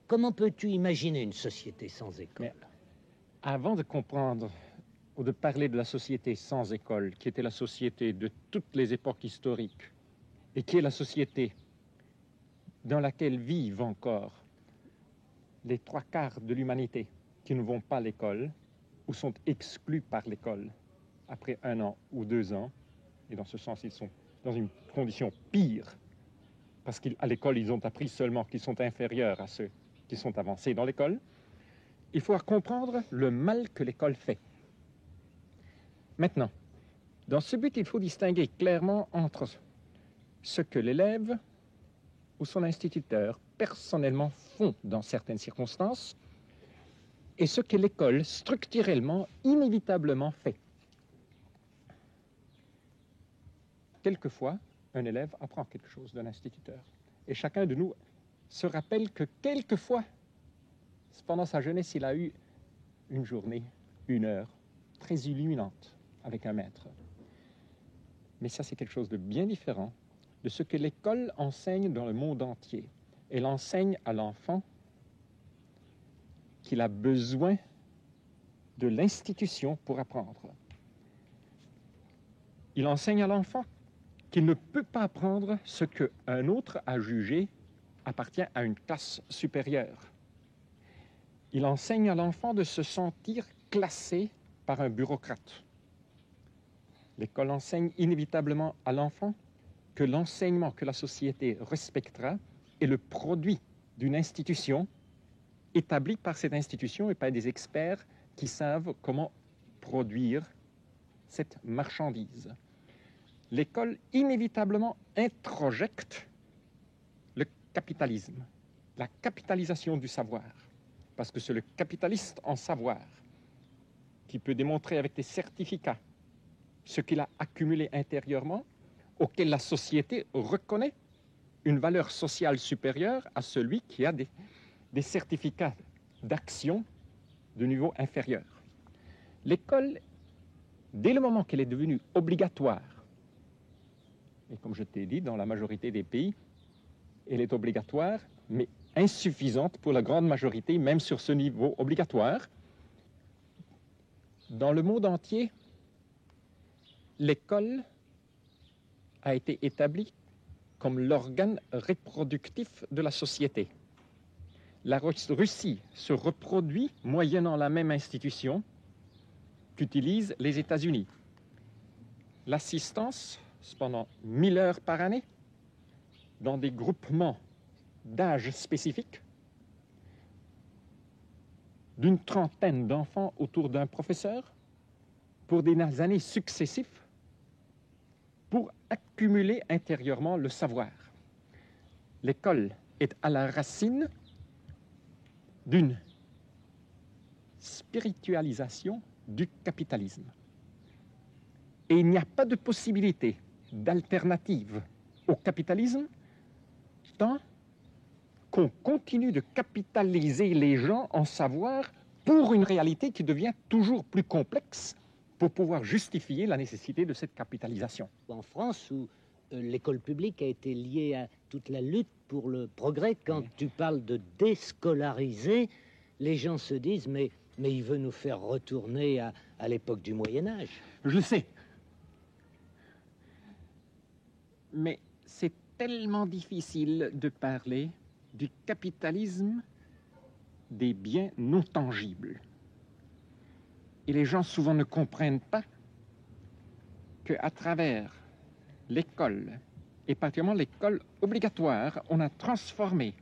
comment peux-tu imaginer une société sans école? Mais avant de comprendre ou de parler de la société sans école, qui était la société de toutes les époques historiques, et qui est la société dans laquelle vivent encore les 3/4 de l'humanité qui ne vont pas à l'école ou sont exclus par l'école après 1 an ou 2 ans, et dans ce sens, ils sont dans une condition pire, parce qu'à l'école, ils ont appris seulement qu'ils sont inférieurs à ceux qui sont avancés dans l'école. Il faut comprendre le mal que l'école fait. Maintenant, dans ce but, il faut distinguer clairement entre ce que l'élève ou son instituteur personnellement font dans certaines circonstances et ce que l'école structurellement, inévitablement fait. Quelquefois, un élève apprend quelque chose d'un instituteur. Et chacun de nous se rappelle que quelquefois, pendant sa jeunesse, il a eu une journée, 1 heure, très illuminante avec un maître. Mais ça, c'est quelque chose de bien différent de ce que l'école enseigne dans le monde entier. Elle enseigne à l'enfant qu'il a besoin de l'institution pour apprendre. Il enseigne à l'enfant qu'il ne peut pas apprendre ce qu'un autre a jugé appartient à une classe supérieure. Il enseigne à l'enfant de se sentir classé par un bureaucrate. L'école enseigne inévitablement à l'enfant que l'enseignement que la société respectera est le produit d'une institution établie par cette institution et par des experts qui savent comment produire cette marchandise. L'école inévitablement introjecte le capitalisme, la capitalisation du savoir, parce que c'est le capitaliste en savoir qui peut démontrer avec des certificats ce qu'il a accumulé intérieurement, auquel la société reconnaît une valeur sociale supérieure à celui qui a des certificats d'action de niveau inférieur. L'école, dès le moment qu'elle est devenue obligatoire, et comme je t'ai dit, dans la majorité des pays, elle est obligatoire, mais insuffisante pour la grande majorité, même sur ce niveau obligatoire. Dans le monde entier, l'école a été établie comme l'organe reproductif de la société. La Russie se reproduit moyennant la même institution qu'utilisent les États-Unis. L'assistance, pendant 1000 heures par année, dans des groupements d'âge spécifiques, d'une trentaine d'enfants autour d'un professeur, pour des années successives, pour accumuler intérieurement le savoir. L'école est à la racine d'une spiritualisation du capitalisme. Et il n'y a pas de possibilité d'alternative au capitalisme tant qu'on continue de capitaliser les gens en savoir pour une réalité qui devient toujours plus complexe pour pouvoir justifier la nécessité de cette capitalisation. En France, où l'école publique a été liée à toute la lutte pour le progrès, quand tu parles de déscolariser, les gens se disent mais il veut nous faire retourner à l'époque du Moyen-Âge. Je le sais. Mais c'est tellement difficile de parler du capitalisme des biens non tangibles. Et les gens souvent ne comprennent pas qu'à travers l'école, et particulièrement l'école obligatoire, on a transformé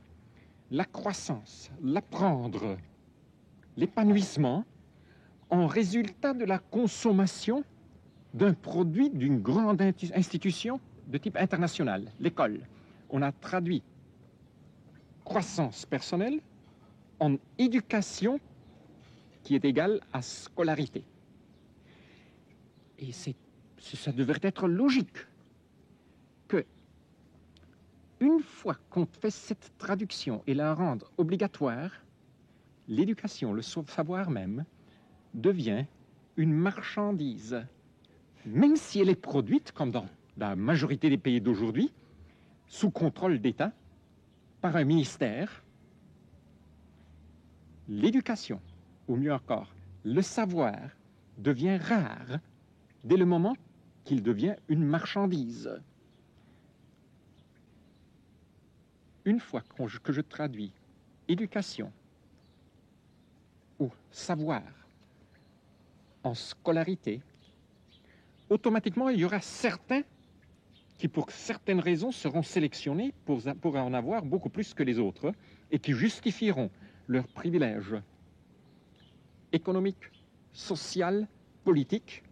la croissance, l'apprendre, l'épanouissement en résultat de la consommation d'un produit d'une grande institution de type international, l'école. On a traduit croissance personnelle en éducation qui est égale à scolarité. Et ça devrait être logique que, une fois qu'on fait cette traduction et la rendre obligatoire, l'éducation, le savoir même, devient une marchandise, même si elle est produite, comme dans la majorité des pays d'aujourd'hui, sous contrôle d'État, par un ministère l'éducation, ou mieux encore, le savoir, devient rare dès le moment qu'il devient une marchandise. Une fois que je traduis éducation ou savoir en scolarité, automatiquement, il y aura certains qui, pour certaines raisons, seront sélectionnés pour en avoir beaucoup plus que les autres et qui justifieront leur privilège économique, social, politique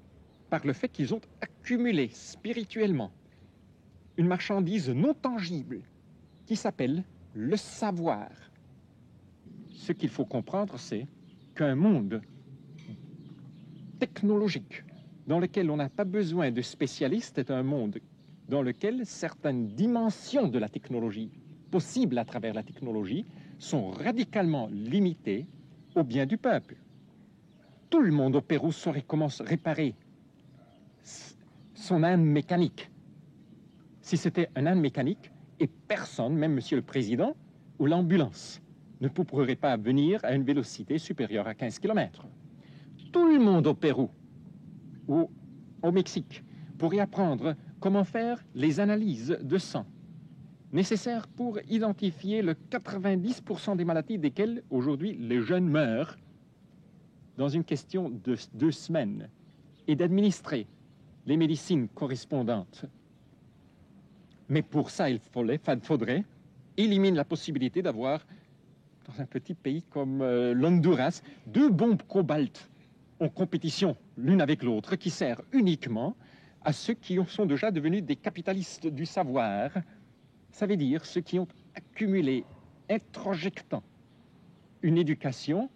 par le fait qu'ils ont accumulé spirituellement une marchandise non tangible qui s'appelle le savoir. Ce qu'il faut comprendre, c'est qu'un monde technologique dans lequel on n'a pas besoin de spécialistes est un monde dans lequel certaines dimensions de la technologie, possibles à travers la technologie, sont radicalement limitées au bien du peuple. Tout le monde au Pérou saurait comment réparer son âne mécanique. Si c'était un âne mécanique, et personne, même Monsieur le Président ou l'ambulance, ne pourrait pas venir à une vélocité supérieure à 15 km. Tout le monde au Pérou ou au Mexique pourrait apprendre comment faire les analyses de sang nécessaires pour identifier le 90% des maladies desquelles aujourd'hui les jeunes meurent dans une question de 2 semaines et d'administrer les médecines correspondantes. Mais pour ça, il faudrait éliminer la possibilité d'avoir, dans un petit pays comme l'Honduras, 2 bombes cobalt en compétition l'une avec l'autre, qui servent uniquement à ceux qui sont déjà devenus des capitalistes du savoir. Ça veut dire ceux qui ont accumulé, introjectant une éducation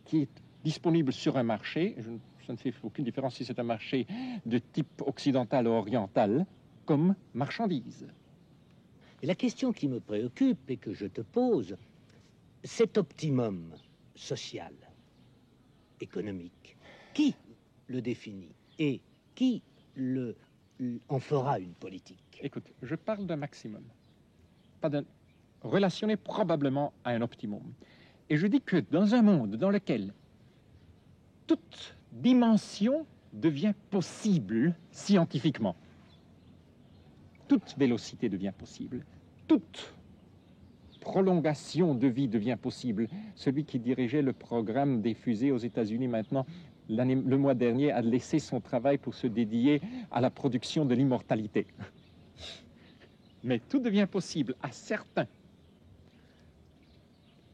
qui est disponible sur un marché, ça ne fait aucune différence si c'est un marché de type occidental ou oriental, comme marchandise. Et la question qui me préoccupe et que je te pose, cet optimum social, économique, qui le définit et qui en fera une politique? Écoute, je parle d'un maximum, pas d'un relationné probablement à un optimum. Et je dis que dans un monde dans lequel toute dimension devient possible scientifiquement, toute vélocité devient possible, toute prolongation de vie devient possible. Celui qui dirigeait le programme des fusées aux États-Unis maintenant, le mois dernier, a laissé son travail pour se dédier à la production de l'immortalité. Mais tout devient possible à certains.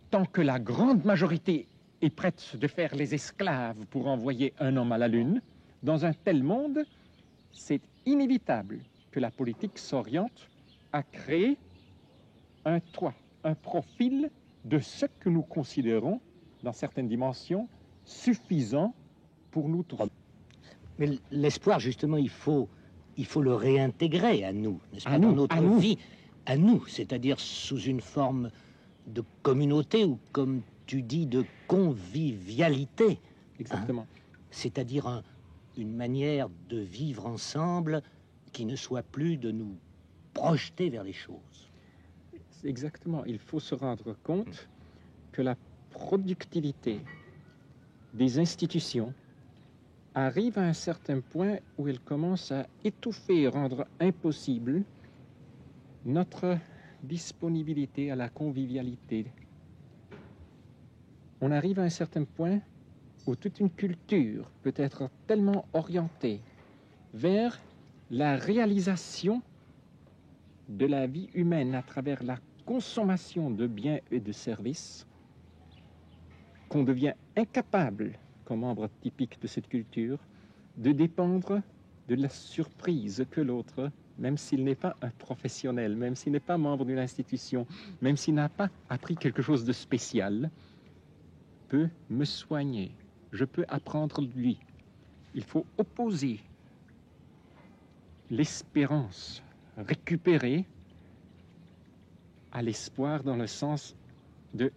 Tant que la grande majorité est prête de faire les esclaves pour envoyer un homme à la Lune, dans un tel monde, c'est inévitable que la politique s'oriente à créer un toit, un profil de ce que nous considérons, dans certaines dimensions, suffisant pour nous tous. Mais l'espoir, justement, il faut le réintégrer à nous, n'est-ce pas, nous, dans notre vie, à nous, c'est-à-dire sous une forme de communauté ou, comme tu dis, de convivialité. Exactement. Hein, c'est-à-dire une manière de vivre ensemble qui ne soit plus de nous projeter vers les choses. Exactement. Il faut se rendre compte que la productivité des institutions arrive à un certain point où elle commence à étouffer et rendre impossible notre disponibilité à la convivialité. On arrive à un certain point où toute une culture peut être tellement orientée vers la réalisation de la vie humaine à travers la consommation de biens et de services qu'on devient incapable, comme membre typique de cette culture, de dépendre de la surprise que l'autre, même s'il n'est pas un professionnel, même s'il n'est pas membre d'une institution, même s'il n'a pas appris quelque chose de spécial, peut me soigner. Je peux apprendre de lui. Il faut opposer l'espérance récupérée à l'espoir dans le sens de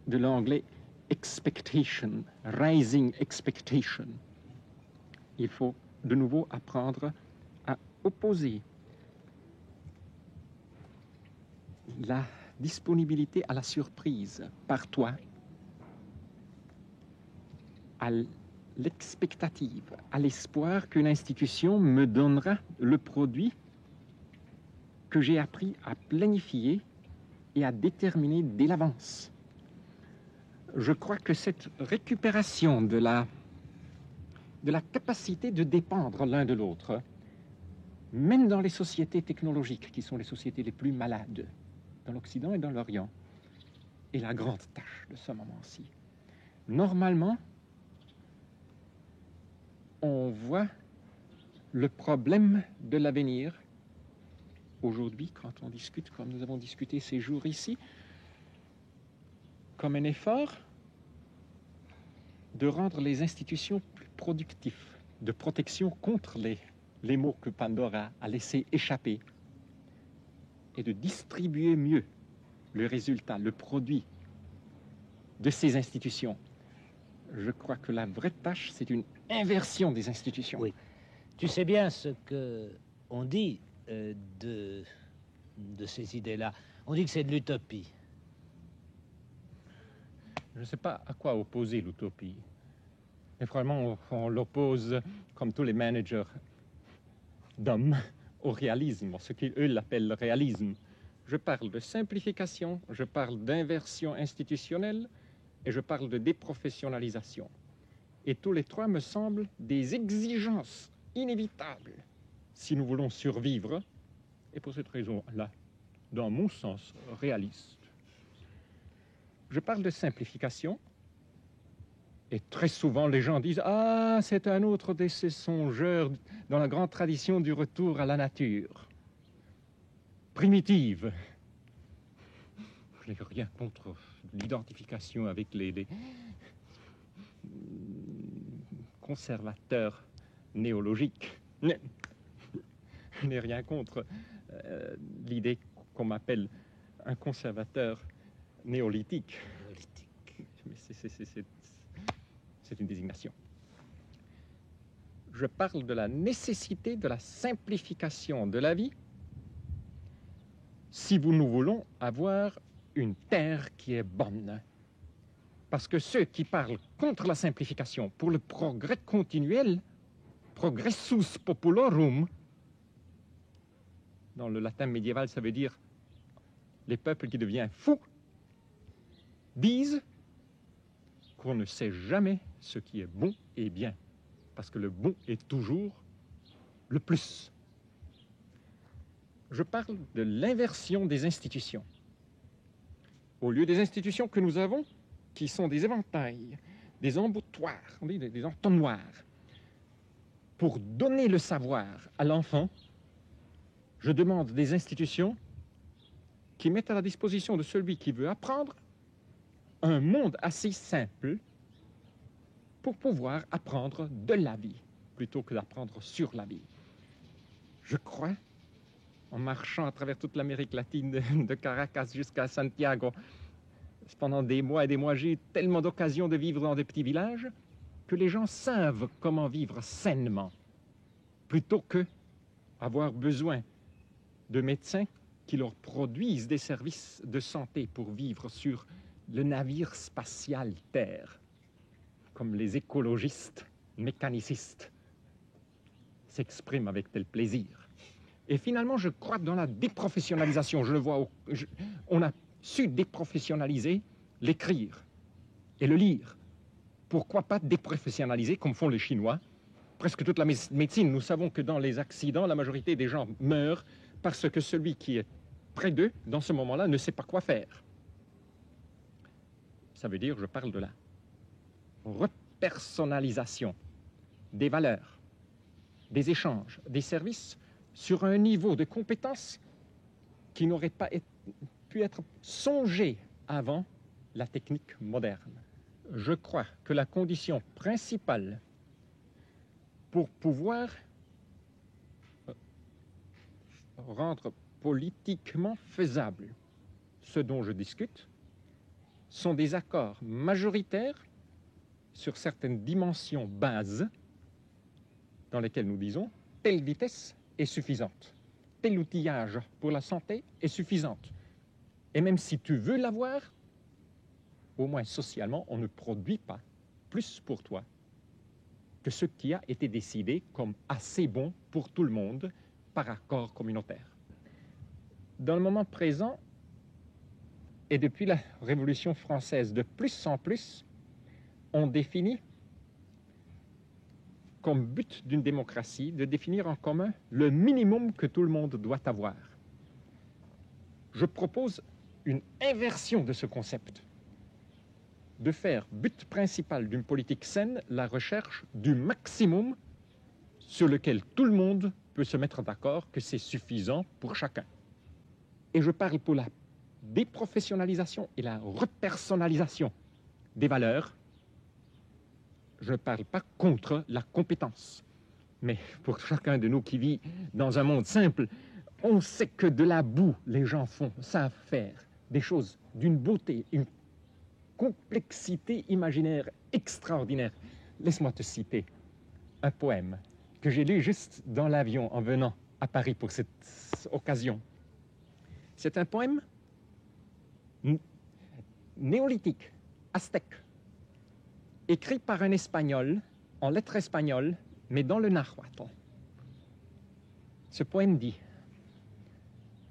l'anglais expectation, rising expectation. Il faut de nouveau apprendre à opposer la disponibilité à la surprise par toi à l'expectative, à l'espoir qu'une institution me donnera le produit que j'ai appris à planifier et à déterminer dès l'avance. Je crois que cette récupération de la capacité de dépendre l'un de l'autre, même dans les sociétés technologiques, qui sont les sociétés les plus malades, dans l'Occident et dans l'Orient, est la grande tâche de ce moment-ci. Normalement, on voit le problème de l'avenir aujourd'hui, quand on discute, comme nous avons discuté ces jours ici, comme un effort de rendre les institutions plus productives, de protection contre les maux que Pandora a laissé échapper, et de distribuer mieux le résultat, le produit de ces institutions. Je crois que la vraie tâche, c'est une inversion des institutions. Oui. Tu sais bien ce qu'on dit de ces idées-là. On dit que c'est de l'utopie. Je ne sais pas à quoi opposer l'utopie. Mais vraiment, on l'oppose, comme tous les managers d'hommes, au réalisme, ce qu'eux l'appellent le réalisme. Je parle de simplification, je parle d'inversion institutionnelle et je parle de déprofessionnalisation. Et tous les trois me semblent des exigences inévitables si nous voulons survivre, et pour cette raison-là, dans mon sens réaliste. Je parle de simplification, et très souvent les gens disent « Ah, c'est un autre de ces songeurs dans la grande tradition du retour à la nature, primitive. » Je n'ai rien contre l'identification avec les conservateurs néologiques. Je n'ai rien contre l'idée qu'on m'appelle un conservateur néolithique. Mais c'est une désignation. Je parle de la nécessité de la simplification de la vie si nous voulons avoir une terre qui est bonne. Parce que ceux qui parlent contre la simplification pour le progrès continuel, progressus populorum, dans le latin médiéval, ça veut dire les peuples qui deviennent fous, disent qu'on ne sait jamais ce qui est bon et bien, parce que le bon est toujours le plus. Je parle de l'inversion des institutions. Au lieu des institutions que nous avons, qui sont des éventails, des emboutoirs, des entonnoirs, pour donner le savoir à l'enfant, je demande des institutions qui mettent à la disposition de celui qui veut apprendre un monde assez simple pour pouvoir apprendre de la vie, plutôt que d'apprendre sur la vie. Je crois, en marchant à travers toute l'Amérique latine, de Caracas jusqu'à Santiago, pendant des mois et des mois, j'ai eu tellement d'occasions de vivre dans des petits villages que les gens savent comment vivre sainement, plutôt que avoir besoin de médecins qui leur produisent des services de santé pour vivre sur le navire spatial Terre, comme les écologistes, mécanicistes s'expriment avec tel plaisir. Et finalement, je crois dans la déprofessionnalisation. Je le vois, on a su déprofessionnaliser l'écrire et le lire. Pourquoi pas déprofessionnaliser, comme font les Chinois, presque toute la médecine? Nous savons que dans les accidents, la majorité des gens meurent parce que celui qui est près d'eux, dans ce moment-là, ne sait pas quoi faire. Ça veut dire, je parle de la repersonnalisation des valeurs, des échanges, des services sur un niveau de compétence qui n'aurait pas pu être songé avant la technique moderne. Je crois que la condition principale pour pouvoir rendre politiquement faisable ce dont je discute sont des accords majoritaires sur certaines dimensions bases dans lesquelles nous disons telle vitesse est suffisante, tel outillage pour la santé est suffisante. Et même si tu veux l'avoir, au moins socialement, on ne produit pas plus pour toi que ce qui a été décidé comme assez bon pour tout le monde par accord communautaire. Dans le moment présent, et depuis la Révolution française, de plus en plus, on définit comme but d'une démocratie de définir en commun le minimum que tout le monde doit avoir. Je propose une inversion de ce concept, de faire but principal d'une politique saine la recherche du maximum sur lequel tout le monde peut se mettre d'accord que c'est suffisant pour chacun. Et je parie pour la déprofessionnalisation et la repersonnalisation des valeurs. Je ne parle pas contre la compétence. Mais pour chacun de nous qui vit dans un monde simple, on sait que de la boue, les gens savent faire des choses d'une beauté, une complexité imaginaire extraordinaire. Laisse-moi te citer un poème que j'ai lu juste dans l'avion en venant à Paris pour cette occasion. C'est un poème néolithique, aztèque, écrit par un Espagnol, en lettres espagnoles, mais dans le nahuatl. Ce poème dit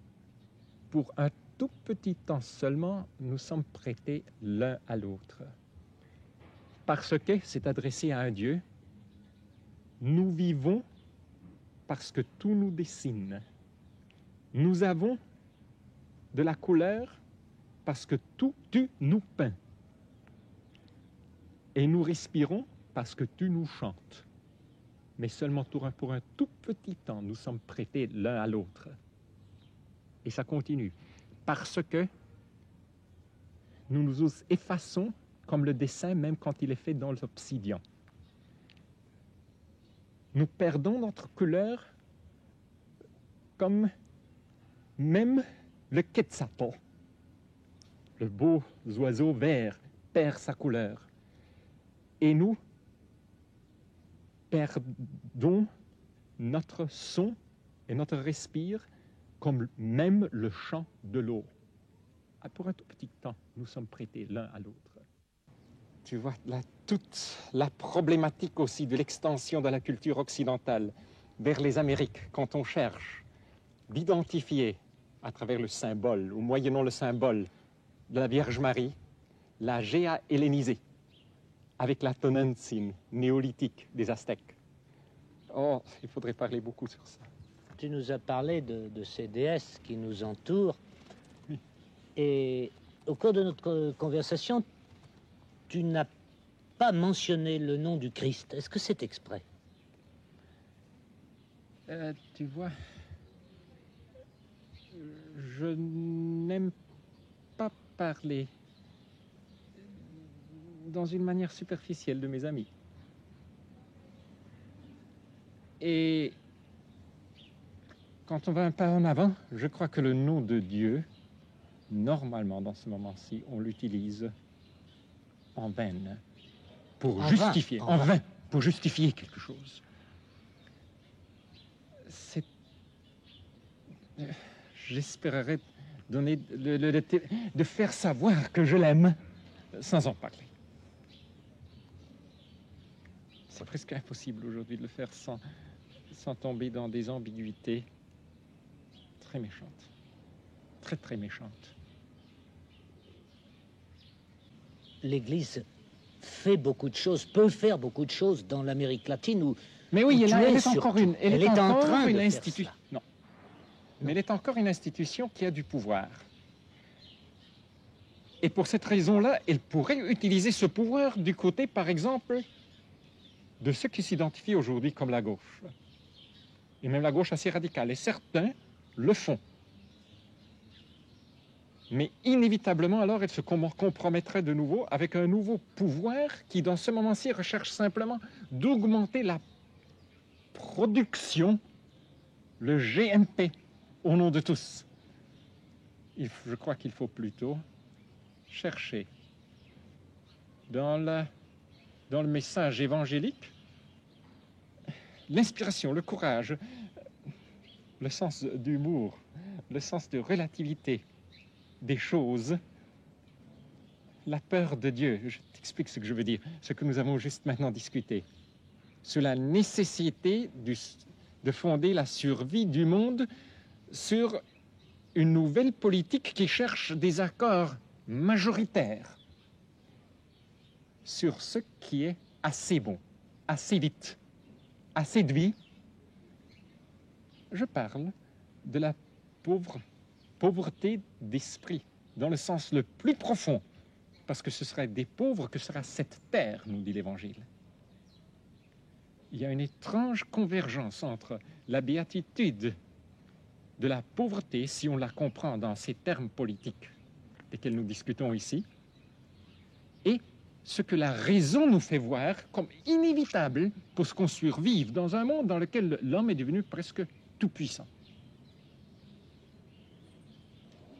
« Pour un tout petit temps seulement, nous sommes prêtés l'un à l'autre. Parce que, c'est adressé à un Dieu, nous vivons parce que tout nous dessine. Nous avons de la couleur parce que tout tu nous peins. Et nous respirons parce que tu nous chantes. Mais seulement pour un tout petit temps, nous sommes prêtés l'un à l'autre. » Et ça continue. Parce que nous nous effaçons comme le dessin, même quand il est fait dans l'obsidian. Nous perdons notre couleur comme même le quetzalcoatl, le beau oiseau vert, perd sa couleur. Et nous perdons notre son et notre respire comme même le chant de l'eau. Pour un tout petit temps, nous sommes prêtés l'un à l'autre. Tu vois, toute la problématique aussi de l'extension de la culture occidentale vers les Amériques, quand on cherche d'identifier à travers le symbole, ou moyennant le symbole de la Vierge Marie, la Géa hellénisée, avec la Tonantzin néolithique des Aztèques. Oh, il faudrait parler beaucoup sur ça. Tu nous as parlé de ces déesses qui nous entourent. Oui. Et au cours de notre conversation, tu n'as pas mentionné le nom du Christ. Est-ce que c'est exprès? Tu vois, je n'aime pas parler dans une manière superficielle de mes amis. Et quand on va un pas en avant, je crois que le nom de Dieu, normalement, dans ce moment-ci, on l'utilise en vain, pour justifier, en vain, pour justifier quelque chose. J'espérerais donner de faire savoir que je l'aime sans en parler. C'est presque impossible aujourd'hui de le faire sans tomber dans des ambiguïtés très méchantes, très très méchantes. L'Église fait beaucoup de choses, peut faire beaucoup de choses dans l'Amérique latine où. Mais oui, elle est encore une institution. Non. Mais elle est encore une institution qui a du pouvoir. Et pour cette raison-là, elle pourrait utiliser ce pouvoir du côté, par exemple, de ceux qui s'identifient aujourd'hui comme la gauche. Et même la gauche assez radicale. Et certains le font. Mais inévitablement, alors, elle se compromettrait de nouveau avec un nouveau pouvoir qui, dans ce moment-ci, recherche simplement d'augmenter la production, le GMP, au nom de tous. Je crois qu'il faut plutôt chercher dans le message évangélique l'inspiration, le courage, le sens d'humour, le sens de relativité des choses la peur de Dieu. Je t'explique ce que je veux dire, ce que nous avons juste maintenant discuté. Sur la nécessité de fonder la survie du monde sur une nouvelle politique qui cherche des accords majoritaires sur ce qui est assez bon, assez vite, assez de vie. Je parle de la pauvreté d'esprit, dans le sens le plus profond, parce que ce serait des pauvres que sera cette terre, nous dit l'Évangile. Il y a une étrange convergence entre la béatitude de la pauvreté, si on la comprend dans ces termes politiques desquels nous discutons ici, et ce que la raison nous fait voir comme inévitable pour ce qu'on survive dans un monde dans lequel l'homme est devenu presque tout-puissant.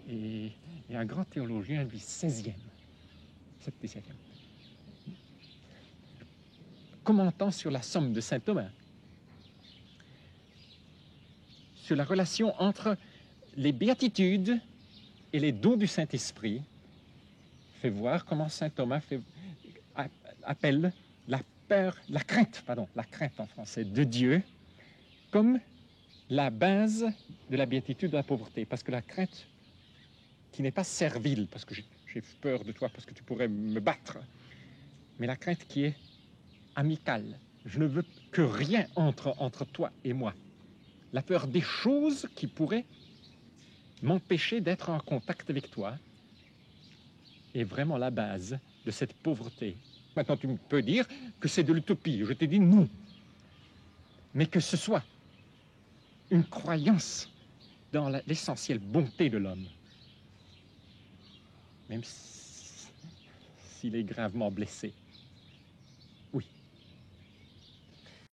Et un grand théologien du XVIe, XVIIe, commentant sur la somme de saint Thomas, sur la relation entre les béatitudes et les dons du Saint-Esprit, fait voir comment saint Thomas appelle la crainte en français, de Dieu, comme la base de la béatitude de la pauvreté. Parce que la crainte qui n'est pas servile, parce que j'ai peur de toi, parce que tu pourrais me battre, mais la crainte qui est amicale. Je ne veux que rien entre toi et moi. La peur des choses qui pourraient m'empêcher d'être en contact avec toi est vraiment la base de cette pauvreté. Maintenant, tu peux dire que c'est de l'utopie. Je t'ai dit non. Mais que ce soit une croyance dans l'essentielle bonté de l'homme, même s'il est gravement blessé. Oui.